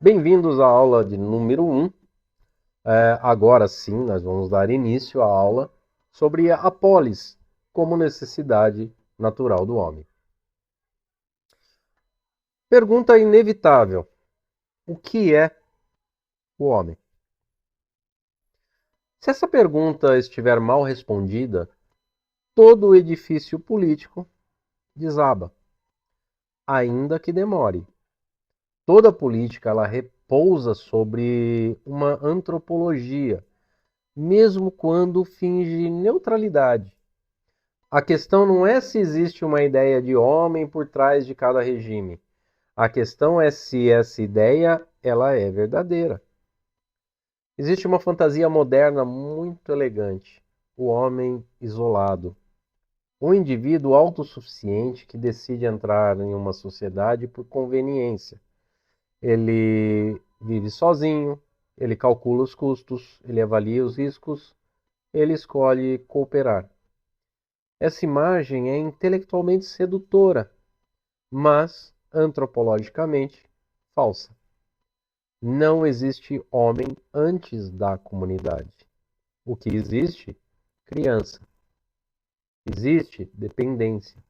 Bem-vindos à aula de número 1. Agora sim, nós vamos dar início à aula sobre a polis como necessidade natural do homem. Pergunta inevitável: o que é o homem? Se essa pergunta estiver mal respondida, todo o edifício político desaba, ainda que demore. Toda política ela repousa sobre uma antropologia, mesmo quando finge neutralidade. A questão não é se existe uma ideia de homem por trás de cada regime. A questão é se essa ideia ela é verdadeira. Existe uma fantasia moderna muito elegante: o homem isolado, um indivíduo autossuficiente que decide entrar em uma sociedade por conveniência. Ele vive sozinho, ele calcula os custos, ele avalia os riscos, ele escolhe cooperar. Essa imagem é intelectualmente sedutora, mas antropologicamente falsa. Não existe homem antes da comunidade. O que existe? Criança. Existe dependência.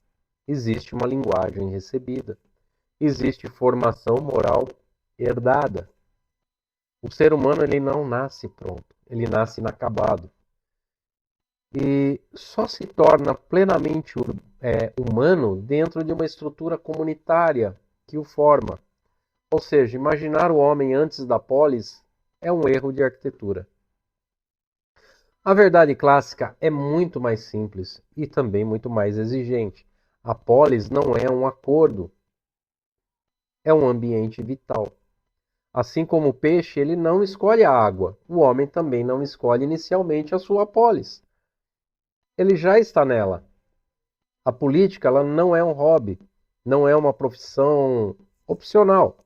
Existe uma linguagem recebida. Existe formação moral herdada. O ser humano ele não nasce pronto, ele nasce inacabado. E só se torna plenamente humano dentro de uma estrutura comunitária que o forma. Ou seja, imaginar o homem antes da polis é um erro de arquitetura. A verdade clássica é muito mais simples e também muito mais exigente. A polis não é um acordo, é um ambiente vital. Assim como o peixe, ele não escolhe a água, o homem também não escolhe inicialmente a sua polis. Ele já está nela. A política ela não é um hobby, não é uma profissão opcional,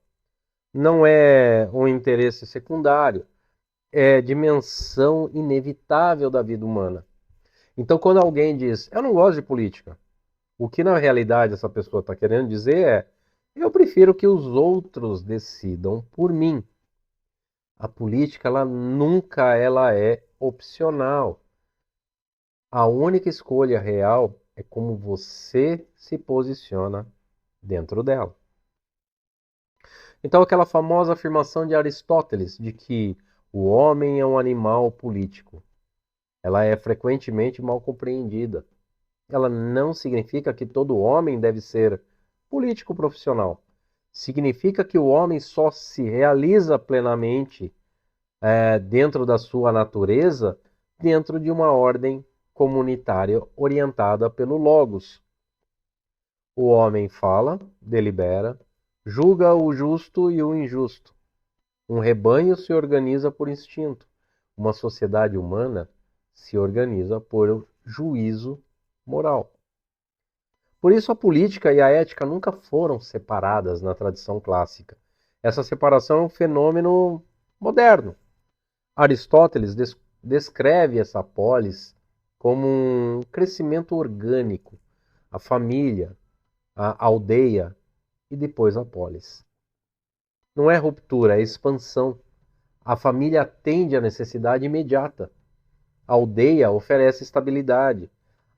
não é um interesse secundário, é dimensão inevitável da vida humana. Então, quando alguém diz, eu não gosto de política, o que na realidade essa pessoa está querendo dizer é, eu prefiro que os outros decidam por mim. A política ela nunca ela é opcional. A única escolha real é como você se posiciona dentro dela. Então, aquela famosa afirmação de Aristóteles de que o homem é um animal político, ela é frequentemente mal compreendida. Ela não significa que todo homem deve ser político profissional. Significa que o homem só se realiza plenamente dentro da sua natureza, dentro de uma ordem comunitária orientada pelo Logos. O homem fala, delibera, julga o justo e o injusto. Um rebanho se organiza por instinto. Uma sociedade humana se organiza por juízo moral. Por isso a política e a ética nunca foram separadas na tradição clássica. Essa separação é um fenômeno moderno. Aristóteles descreve essa polis como um crescimento orgânico, a família, a aldeia e depois a polis. Não é ruptura, é expansão. A família atende à necessidade imediata. A aldeia oferece estabilidade.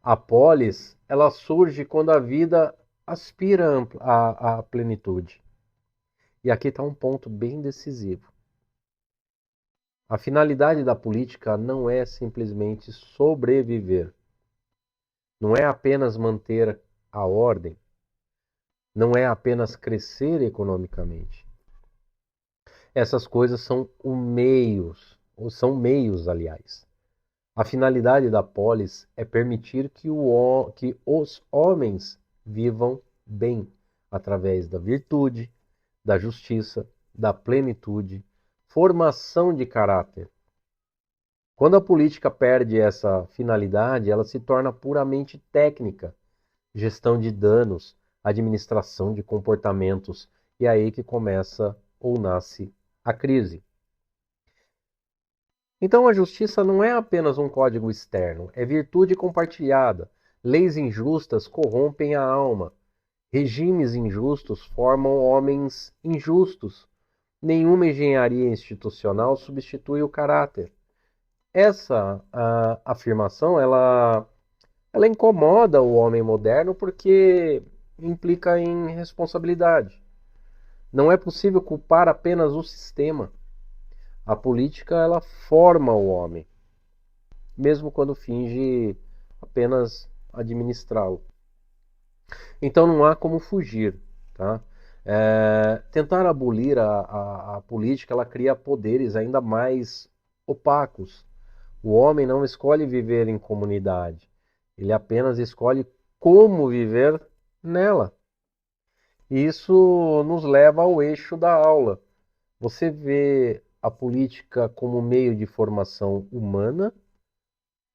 A polis, ela surge quando a vida aspira à plenitude. E aqui está um ponto bem decisivo. A finalidade da política não é simplesmente sobreviver. Não é apenas manter a ordem. Não é apenas crescer economicamente. Essas coisas são são meios, aliás. A finalidade da polis é permitir que os homens vivam bem, através da virtude, da justiça, da plenitude, formação de caráter. Quando a política perde essa finalidade, ela se torna puramente técnica, gestão de danos, administração de comportamentos, e é aí que começa ou nasce a crise. Então a justiça não é apenas um código externo, é virtude compartilhada. Leis injustas corrompem a alma. Regimes injustos formam homens injustos. Nenhuma engenharia institucional substitui o caráter. Essa afirmação, ela incomoda o homem moderno porque implica em responsabilidade. Não é possível culpar apenas o sistema. A política, ela forma o homem, mesmo quando finge apenas administrá-lo. Então não há como fugir, tá? Tentar abolir a política, ela cria poderes ainda mais opacos. O homem não escolhe viver em comunidade, ele apenas escolhe como viver nela. E isso nos leva ao eixo da aula. Você vê a política como meio de formação humana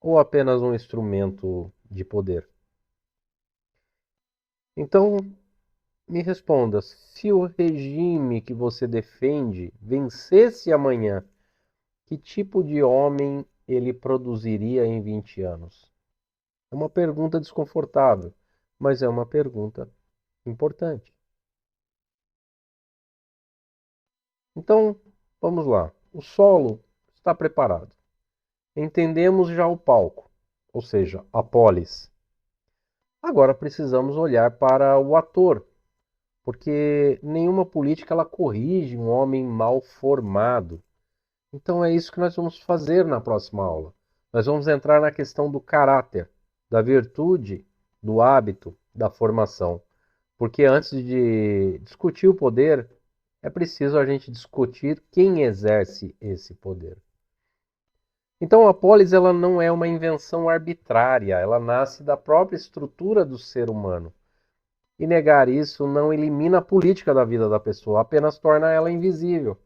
ou apenas um instrumento de poder? Então, me responda, se o regime que você defende vencesse amanhã, que tipo de homem ele produziria em 20 anos? É uma pergunta desconfortável, mas é uma pergunta importante. Então, vamos lá. O solo está preparado. Entendemos já o palco, ou seja, a polis. Agora precisamos olhar para o ator, porque nenhuma política ela corrige um homem mal formado. Então é isso que nós vamos fazer na próxima aula. Nós vamos entrar na questão do caráter, da virtude, do hábito, da formação. Porque antes de discutir o poder, é preciso a gente discutir quem exerce esse poder. Então a polis ela não é uma invenção arbitrária, ela nasce da própria estrutura do ser humano. E negar isso não elimina a política da vida da pessoa, apenas torna ela invisível.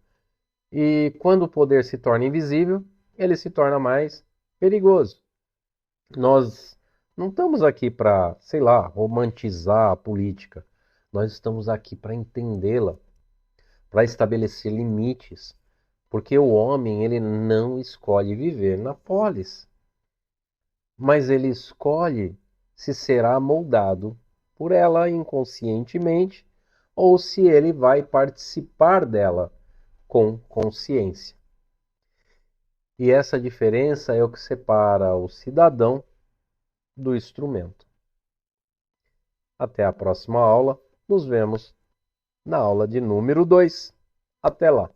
E quando o poder se torna invisível, ele se torna mais perigoso. Nós não estamos aqui para, sei lá, romantizar a política. Nós estamos aqui para entendê-la, para estabelecer limites, porque o homem ele não escolhe viver na polis, mas ele escolhe se será moldado por ela inconscientemente ou se ele vai participar dela com consciência. E essa diferença é o que separa o cidadão do instrumento. Até a próxima aula. Nos vemos na aula de número 2. Até lá!